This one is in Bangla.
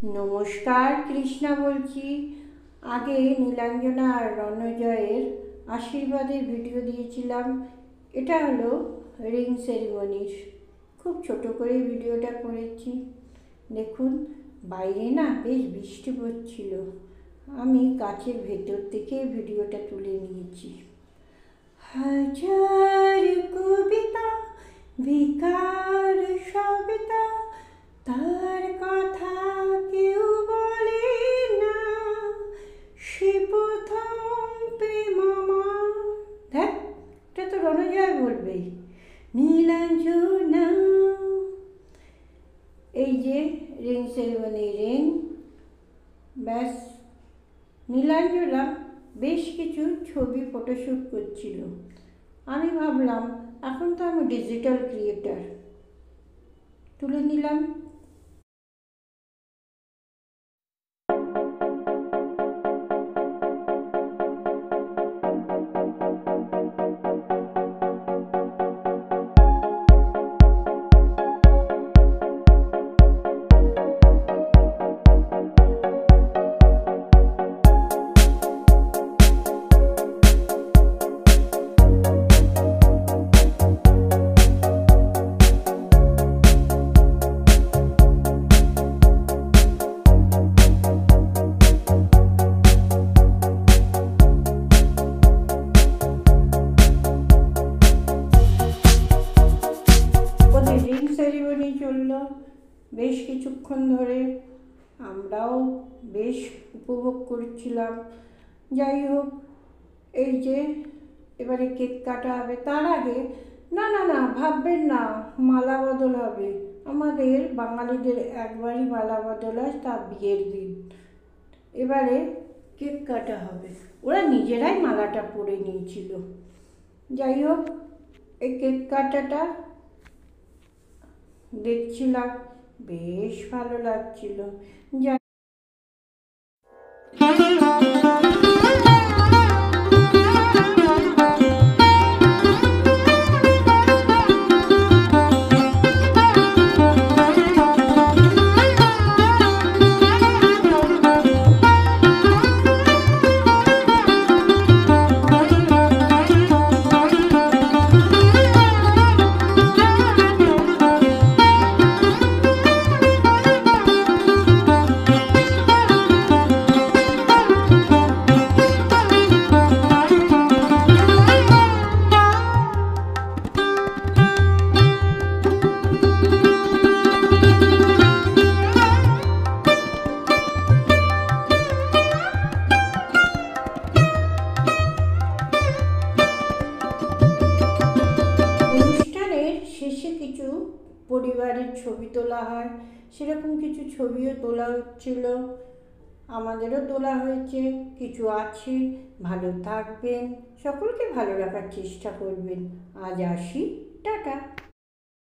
নমস্কার, কৃষ্ণা বলছি। আগে নীলাঞ্জনা আর রণজয়ের আশীর্বাদের ভিডিও দিয়েছিলাম। এটা হলো রিং সেরিমনির। খুব ছোট করে ভিডিওটা করেছি। দেখুন, বাইরে না বেশ বৃষ্টি পড়ছিল। আমি গাছের ভেতর থেকে ভিডিওটা তুলে নিয়েছি। হাজার কবিতা বিকার সবিতা, তার কথা কেউ বলে না, সে প্রথম প্রেম আমার। দেখ, এটা তো রণজয় বলবে। নীলাঞ্জনা, এই যে রিং সেরিমনি রিং। ব্যাস, নীলাঞ্জনা বেশ কিছু ছবি ফটোশ্যুট করছিল। আমি ভাবলাম এখন তো আমি ডিজিটাল ক্রিয়েটার, তুলে নিলাম। রিং সেরিমনি চলল বেশ কিছুক্ষণ ধরে। আমরাও বেশ উপভোগ করছিলাম। যাই হোক, এই যে এবারে কেক কাটা হবে। তার আগে না না না, ভাববেন না মালা বদল হবে। আমাদের বাঙালিদের একবারই মালা বদল হয়, তা বিয়ের দিন। এবারে কেক কাটা হবে। ওরা নিজেরাই মালাটা পরে নিয়েছিল। যাই হোক, এই কেক কাটাটা দেখছিলাম, বেশ ভালো লাগছিল। অনুষ্ঠানের শেষে কিছু পরিবারের ছবি তোলা হয়, সেরকম কিছু ছবিও তোলা হচ্ছিল। আমাদেরও তোলা হয়েছে, কিছু আছে। ভালো থাকবেন, সকলকে ভালো রাখার চেষ্টা করবেন। আজ আসি, টাটা।